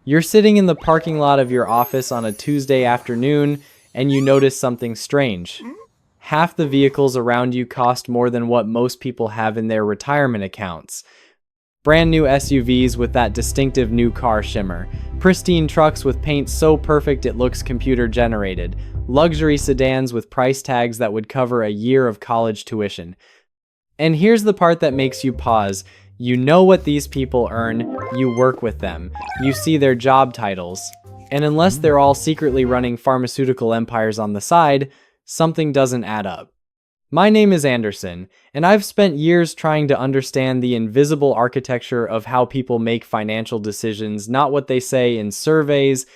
You're sitting in the parking lot of your office on a Tuesday afternoon and you notice something strange. Half the vehicles around you cost more than what most people have in their retirement accounts. Brand new SUVs with that distinctive new car shimmer. Pristine trucks with paint so perfect it looks computer generated. Luxury sedans with price tags that would cover a year of college tuition. And here's the part that makes you pause. You know what these people earn, you work with them, you see their job titles. And unless they're all secretly running pharmaceutical empires on the side, something doesn't add up. My name is Anderson, and I've spent years trying to understand the invisible architecture of how people make financial decisions, not what they say in surveys,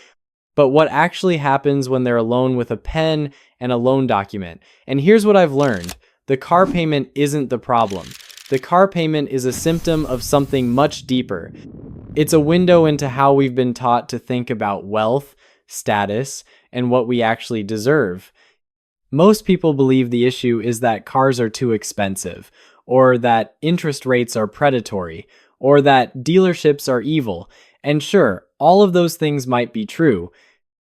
but what actually happens when they're alone with a pen and a loan document. And here's what I've learned. The car payment isn't the problem. The car payment is a symptom of something much deeper. It's a window into how we've been taught to think about wealth, status, and what we actually deserve. Most people believe the issue is that cars are too expensive, or that interest rates are predatory, or that dealerships are evil. And sure, all of those things might be true.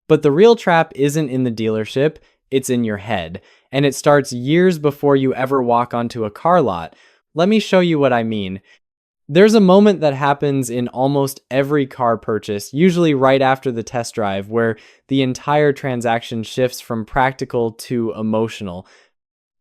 But the real trap isn't in the dealership, it's in your head. And it starts years before you ever walk onto a car lot. Let me show you what I mean. There's a moment that happens in almost every car purchase, usually right after the test drive, where the entire transaction shifts from practical to emotional.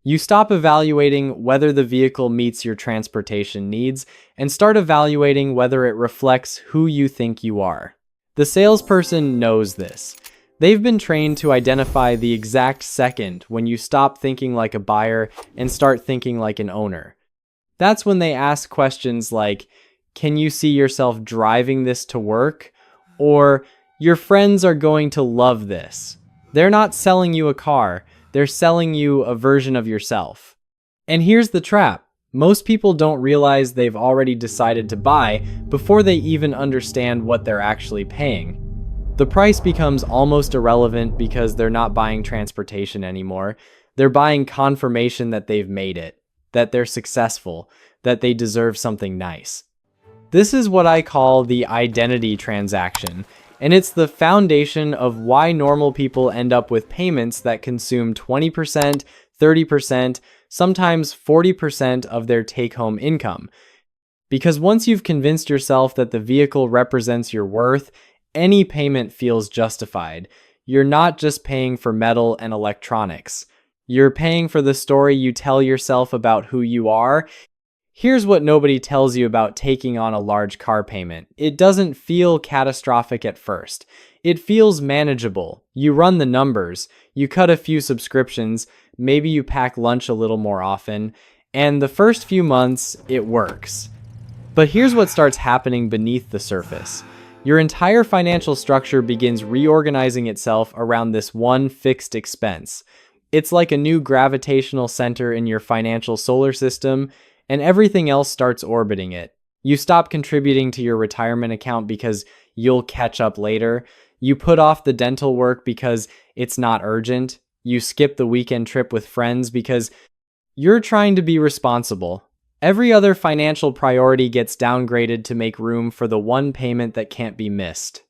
You stop evaluating whether the vehicle meets your transportation needs and start evaluating whether it reflects who you think you are. The salesperson knows this. They've been trained to identify the exact second when you stop thinking like a buyer and start thinking like an owner. That's when they ask questions like, can you see yourself driving this to work? Or, your friends are going to love this. They're not selling you a car, they're selling you a version of yourself. And here's the trap. Most people don't realize they've already decided to buy before they even understand what they're actually paying. The price becomes almost irrelevant because they're not buying transportation anymore. They're buying confirmation that they've made it, that they're successful, that they deserve something nice. This is what I call the identity transaction, and it's the foundation of why normal people end up with payments that consume 20%, 30%, sometimes 40% of their take-home income. Because once you've convinced yourself that the vehicle represents your worth, any payment feels justified. You're not just paying for metal and electronics. You're paying for the story you tell yourself about who you are. Here's what nobody tells you about taking on a large car payment. It doesn't feel catastrophic at first. It feels manageable. You run the numbers, you cut a few subscriptions, maybe you pack lunch a little more often, and the first few months, it works. But here's what starts happening beneath the surface. Your entire financial structure begins reorganizing itself around this one fixed expense. It's like a new gravitational center in your financial solar system, and everything else starts orbiting it. You stop contributing to your retirement account because you'll catch up later. You put off the dental work because it's not urgent. You skip the weekend trip with friends because you're trying to be responsible. Every other financial priority gets downgraded to make room for the one payment that can't be missed.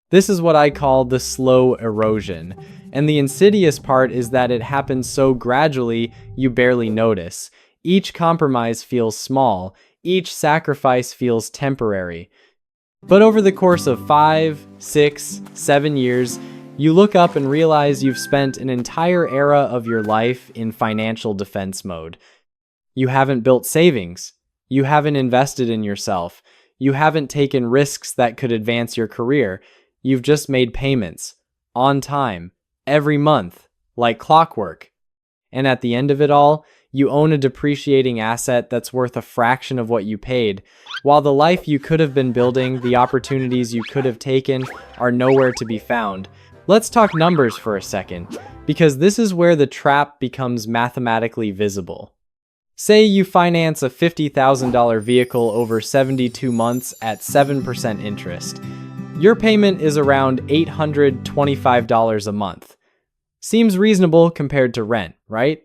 This is what I call the slow erosion. And the insidious part is that it happens so gradually you barely notice. Each compromise feels small. Each sacrifice feels temporary. But over the course of 5, 6, 7 years, you look up and realize you've spent an entire era of your life in financial defense mode. You haven't built savings. You haven't invested in yourself. You haven't taken risks that could advance your career. You've just made payments, on time, every month, like clockwork. And at the end of it all, you own a depreciating asset that's worth a fraction of what you paid, while the life you could have been building, the opportunities you could have taken, are nowhere to be found. Let's talk numbers for a second, because this is where the trap becomes mathematically visible. Say you finance a $50,000 vehicle over 72 months at 7% interest. Your payment is around $825 a month. Seems reasonable compared to rent, right?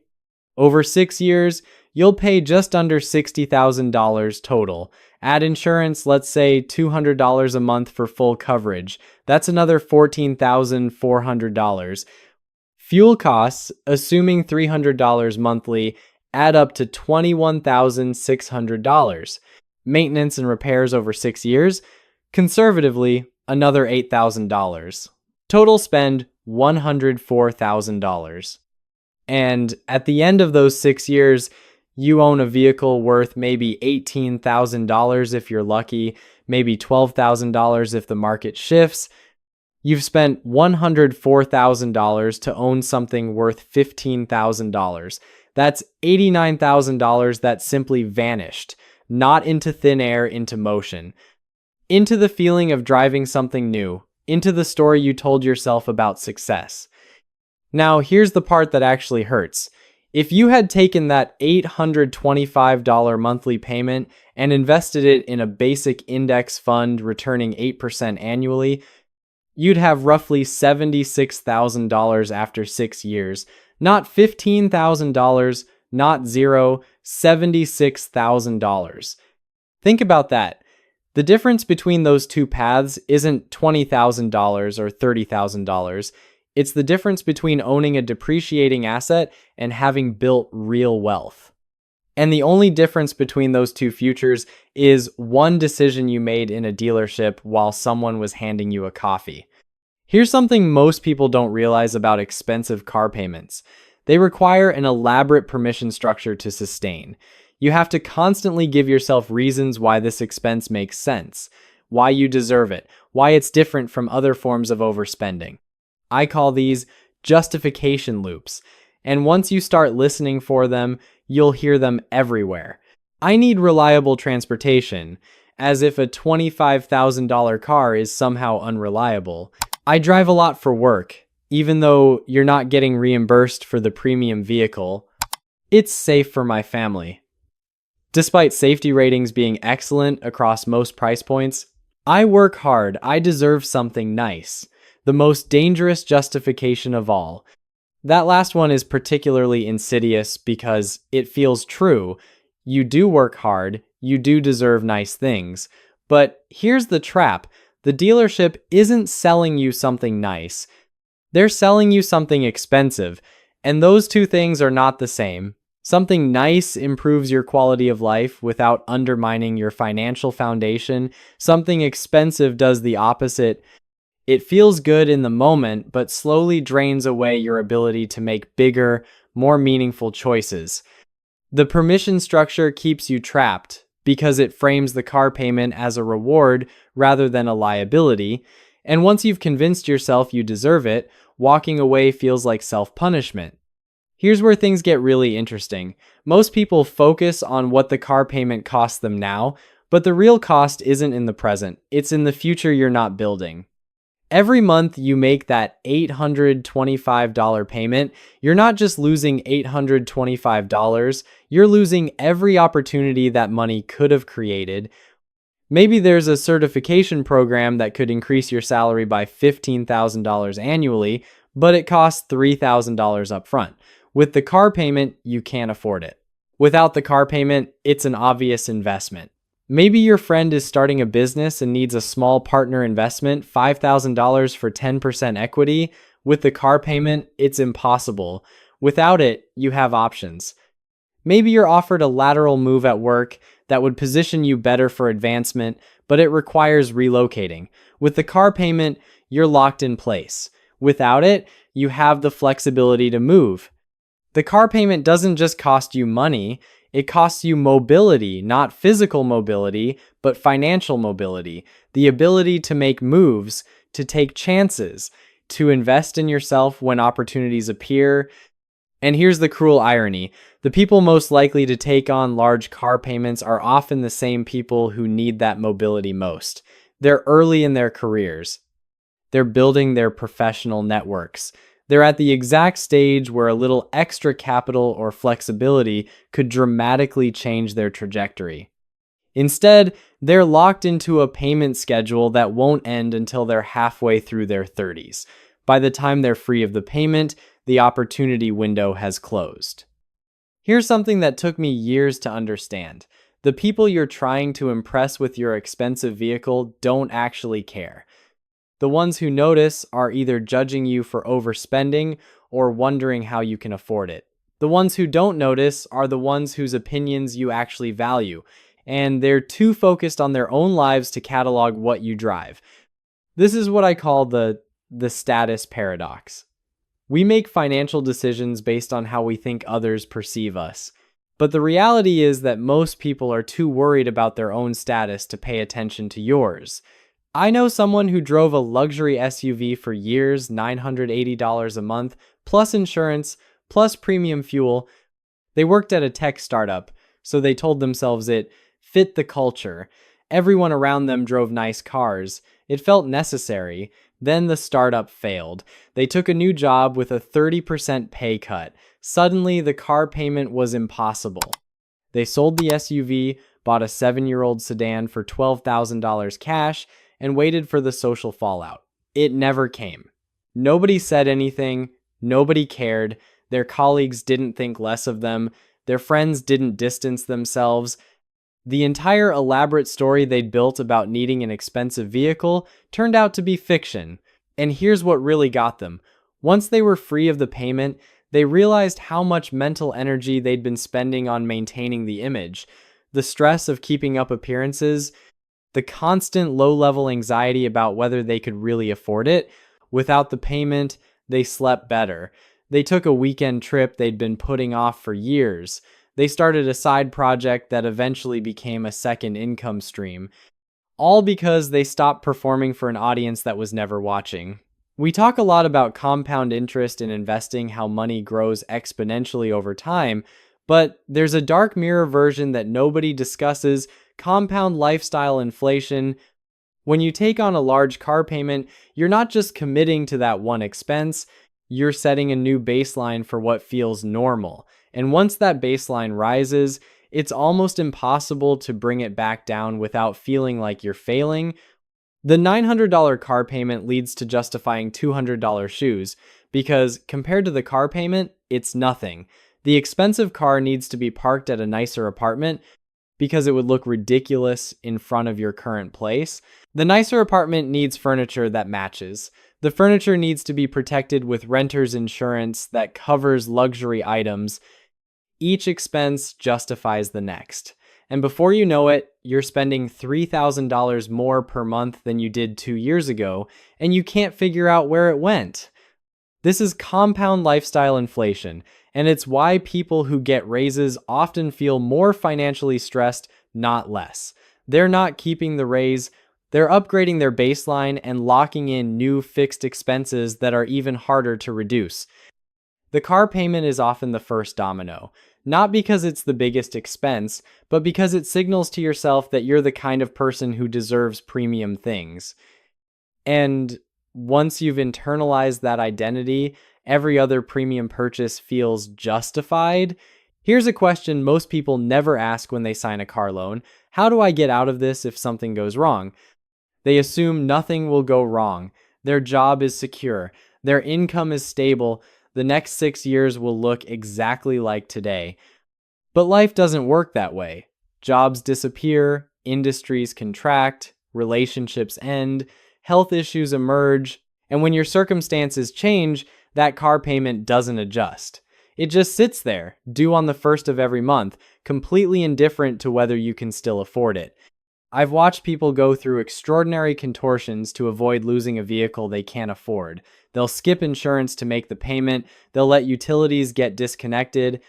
Over 6 years, you'll pay just under $60,000 total, Add insurance, let's say $200 a month for full coverage. That's another $14,400. Fuel costs, assuming $300 monthly, add up to $21,600. Maintenance and repairs over 6 years, conservatively, another $8,000. Total spend $104,000. And at the end of those 6 years, you own a vehicle worth maybe $18,000 if you're lucky, maybe $12,000 if the market shifts. You've spent $104,000 to own something worth $15,000. That's $89,000 that simply vanished, not into thin air, into motion, into the feeling of driving something new, into the story you told yourself about success. Now, here's the part that actually hurts. If you had taken that $825 monthly payment and invested it in a basic index fund returning 8% annually, you'd have roughly $76,000 after 6 years. Not $15,000, not zero, $76,000. Think about that. The difference between those two paths isn't $20,000 or $30,000. It's the difference between owning a depreciating asset and having built real wealth. And the only difference between those two futures is one decision you made in a dealership while someone was handing you a coffee. Here's something most people don't realize about expensive car payments. They require an elaborate permission structure to sustain. You have to constantly give yourself reasons why this expense makes sense, why you deserve it, why it's different from other forms of overspending. I call these justification loops. And once you start listening for them, you'll hear them everywhere. I need reliable transportation, as if a $25,000 car is somehow unreliable. I drive a lot for work, even though you're not getting reimbursed for the premium vehicle. It's safe for my family. Despite safety ratings being excellent across most price points, I work hard, I deserve something nice. The most dangerous justification of all. That last one is particularly insidious because it feels true. You do work hard, you do deserve nice things. But here's the trap. The dealership isn't selling you something nice. They're selling you something expensive, and those two things are not the same. Something nice improves your quality of life without undermining your financial foundation. Something expensive does the opposite. It feels good in the moment, but slowly drains away your ability to make bigger, more meaningful choices. The permission structure keeps you trapped because it frames the car payment as a reward rather than a liability. And once you've convinced yourself you deserve it, walking away feels like self-punishment. Here's where things get really interesting. Most people focus on what the car payment costs them now, but the real cost isn't in the present. It's in the future you're not building. Every month you make that $825 payment, you're not just losing $825, you're losing every opportunity that money could have created. Maybe there's a certification program that could increase your salary by $15,000 annually, but it costs $3,000 upfront. With the car payment, you can't afford it. Without the car payment, it's an obvious investment. Maybe your friend is starting a business and needs a small partner investment, $5,000 for 10% equity. With the car payment, it's impossible. Without it, you have options. Maybe you're offered a lateral move at work that would position you better for advancement, but it requires relocating. With the car payment, you're locked in place. Without it, you have the flexibility to move. The car payment doesn't just cost you money, it costs you mobility, not physical mobility, but financial mobility, the ability to make moves, to take chances, to invest in yourself when opportunities appear. And here's the cruel irony. The people most likely to take on large car payments are often the same people who need that mobility most. They're early in their careers. They're building their professional networks. They're at the exact stage where a little extra capital or flexibility could dramatically change their trajectory. Instead, they're locked into a payment schedule that won't end until they're halfway through their 30s. By the time they're free of the payment, the opportunity window has closed. Here's something that took me years to understand. The people you're trying to impress with your expensive vehicle don't actually care. The ones who notice are either judging you for overspending or wondering how you can afford it. The ones who don't notice are the ones whose opinions you actually value, and they're too focused on their own lives to catalog what you drive. This is what I call the status paradox. We make financial decisions based on how we think others perceive us. But the reality is that most people are too worried about their own status to pay attention to yours. I know someone who drove a luxury SUV for years, $980 a month, plus insurance, plus premium fuel. They worked at a tech startup, so they told themselves it fit the culture. Everyone around them drove nice cars. It felt necessary. Then the startup failed. They took a new job with a 30% pay cut. Suddenly, the car payment was impossible. They sold the SUV, bought a 7-year-old sedan for $12,000 cash, and waited for the social fallout. It never came. Nobody said anything. Nobody cared. Their colleagues didn't think less of them. Their friends didn't distance themselves. The entire elaborate story they'd built about needing an expensive vehicle turned out to be fiction. And here's what really got them. Once they were free of the payment, they realized how much mental energy they'd been spending on maintaining the image. The stress of keeping up appearances, the constant low-level anxiety about whether they could really afford it. Without the payment, they slept better. They took a weekend trip they'd been putting off for years. They started a side project that eventually became a second income stream. All because they stopped performing for an audience that was never watching. We talk a lot about compound interest in investing, how money grows exponentially over time, but there's a dark mirror version that nobody discusses: compound lifestyle inflation. When you take on a large car payment, you're not just committing to that one expense, you're setting a new baseline for what feels normal. And once that baseline rises, it's almost impossible to bring it back down without feeling like you're failing. The $900 car payment leads to justifying $200 shoes, because compared to the car payment, it's nothing. The expensive car needs to be parked at a nicer apartment because it would look ridiculous in front of your current place. The nicer apartment needs furniture that matches. The furniture needs to be protected with renter's insurance that covers luxury items. Each expense justifies the next. And before you know it, you're spending $3,000 more per month than you did 2 years ago, and you can't figure out where it went. This is compound lifestyle inflation, and it's why people who get raises often feel more financially stressed, not less. They're not keeping the raise, they're upgrading their baseline and locking in new fixed expenses that are even harder to reduce. The car payment is often the first domino, not because it's the biggest expense, but because it signals to yourself that you're the kind of person who deserves premium things. And once you've internalized that identity, every other premium purchase feels justified. Here's a question most people never ask when they sign a car loan: how do I get out of this if something goes wrong? They assume nothing will go wrong. Their job is secure. Their income is stable. The next 6 years will look exactly like today. But life doesn't work that way. Jobs disappear, industries contract, relationships end, health issues emerge, and when your circumstances change, that car payment doesn't adjust. It just sits there, due on the first of every month, completely indifferent to whether you can still afford it. I've watched people go through extraordinary contortions to avoid losing a vehicle they can't afford. They'll skip insurance to make the payment, they'll let utilities get disconnected,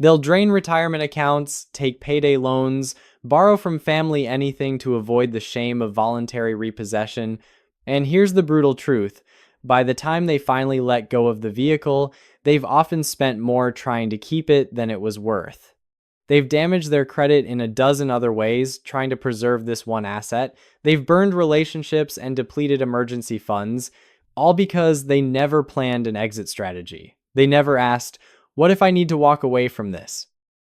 they'll drain retirement accounts, take payday loans, borrow from family anything to avoid the shame of voluntary repossession. And here's the brutal truth: by the time they finally let go of the vehicle, they've often spent more trying to keep it than it was worth. They've damaged their credit in a dozen other ways, trying to preserve this one asset. They've burned relationships and depleted emergency funds, all because they never planned an exit strategy. They never asked, what if I need to walk away from this?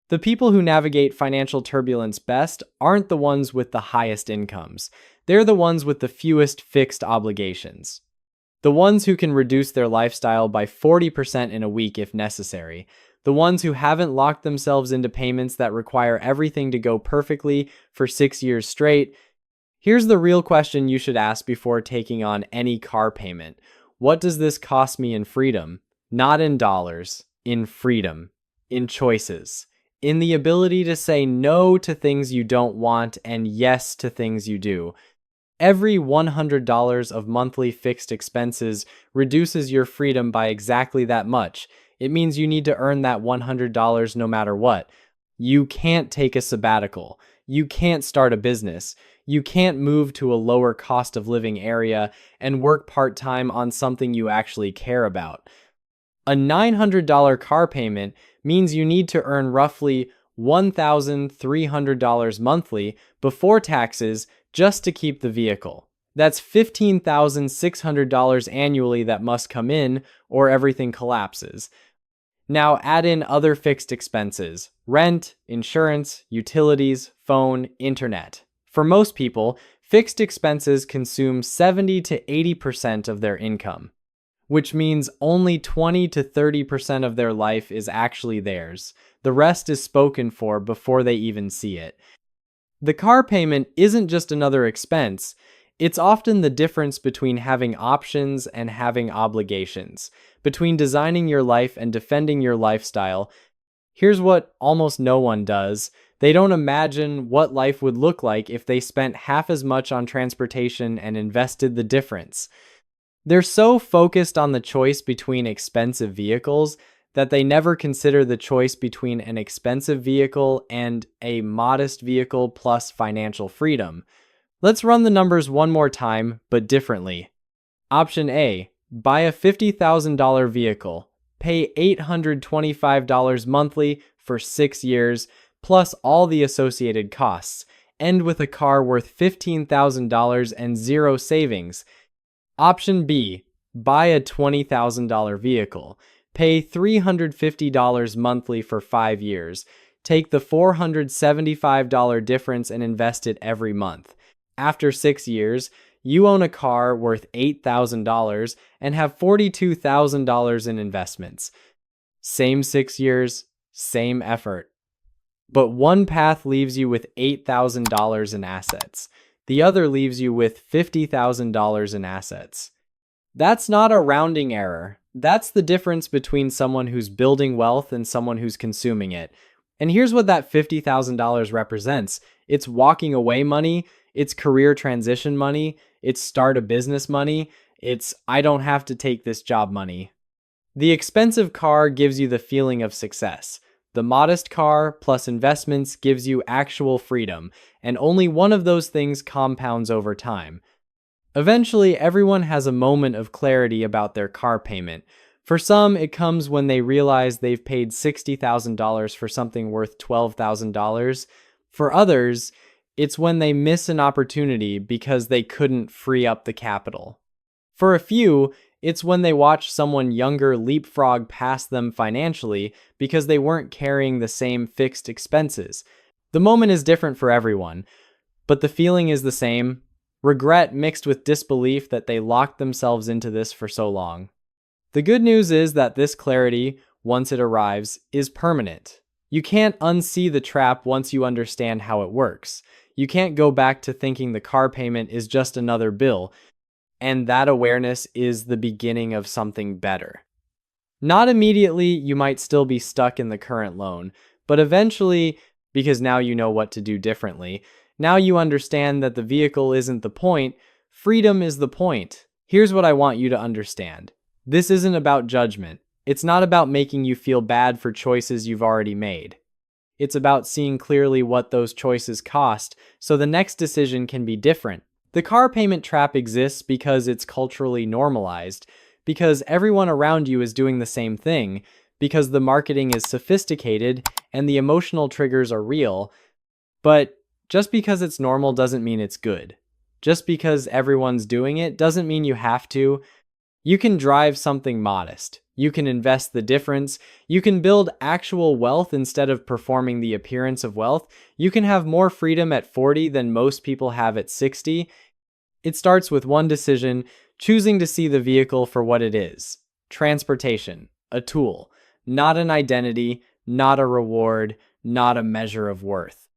The people who navigate financial turbulence best aren't the ones with the highest incomes. They're the ones with the fewest fixed obligations. The ones who can reduce their lifestyle by 40% in a week if necessary. The ones who haven't locked themselves into payments that require everything to go perfectly for 6 years straight. Here's the real question you should ask before taking on any car payment. What does this cost me in freedom? Not in dollars, in freedom, in choices, in the ability to say no to things you don't want and yes to things you do. Every $100 of monthly fixed expenses reduces your freedom by exactly that much. It means you need to earn that $100 no matter what. You can't take a sabbatical. You can't start a business. You can't move to a lower cost of living area and work part-time on something you actually care about. A $900 car payment means you need to earn roughly $1,300 monthly before taxes just to keep the vehicle. That's $15,600 annually that must come in or everything collapses. Now add in other fixed expenses: rent, insurance, utilities, phone, internet. For most people, fixed expenses consume 70 to 80% of their income, which means only 20 to 30% of their life is actually theirs. The rest is spoken for before they even see it. The car payment isn't just another expense. It's often the difference between having options and having obligations, between designing your life and defending your lifestyle. Here's what almost no one does. They don't imagine what life would look like if they spent half as much on transportation and invested the difference. They're so focused on the choice between expensive vehicles that they never consider the choice between an expensive vehicle and a modest vehicle plus financial freedom. Let's run the numbers one more time, but differently. Option A, buy a $50,000 vehicle, pay $825 monthly for 6 years, plus all the associated costs, end with a car worth $15,000 and zero savings. Option B, buy a $20,000 vehicle, pay $350 monthly for 5 years, take the $475 difference and invest it every month. After 6 years, you own a car worth $8,000 and have $42,000 in investments. Same 6 years, same effort. But one path leaves you with $8,000 in assets. The other leaves you with $50,000 in assets. That's not a rounding error. That's the difference between someone who's building wealth and someone who's consuming it. And here's what that $50,000 represents. It's walking away money, it's career transition money, it's start a business money, it's I don't have to take this job money. The expensive car gives you the feeling of success. The modest car plus investments gives you actual freedom, and only one of those things compounds over time. Eventually, everyone has a moment of clarity about their car payment. For some, it comes when they realize they've paid $60,000 for something worth $12,000. For others, it's when they miss an opportunity because they couldn't free up the capital. For a few, it's when they watch someone younger leapfrog past them financially because they weren't carrying the same fixed expenses. The moment is different for everyone, but the feeling is the same: regret mixed with disbelief that they locked themselves into this for so long. The good news is that this clarity, once it arrives, is permanent. You can't unsee the trap once you understand how it works. You can't go back to thinking the car payment is just another bill, and that awareness is the beginning of something better. Not immediately, you might still be stuck in the current loan, but eventually, because now you know what to do differently, now you understand that the vehicle isn't the point, freedom is the point. Here's what I want you to understand. This isn't about judgment. It's not about making you feel bad for choices you've already made. It's about seeing clearly what those choices cost so the next decision can be different. The car payment trap exists because it's culturally normalized, because everyone around you is doing the same thing, because the marketing is sophisticated and the emotional triggers are real. But just because it's normal doesn't mean it's good. Just because everyone's doing it doesn't mean you have to. You can drive something modest. You can invest the difference. You can build actual wealth instead of performing the appearance of wealth. You can have more freedom at 40 than most people have at 60. It starts with one decision: choosing to see the vehicle for what it is. Transportation, a tool. not an identity, not a reward, not a measure of worth.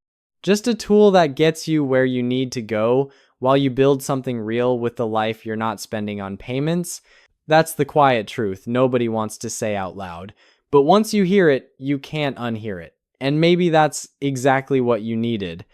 Just a tool that gets you where you need to go while you build something real with the life you're not spending on payments. That's the quiet truth nobody wants to say out loud. But once you hear it, you can't unhear it. And maybe that's exactly what you needed.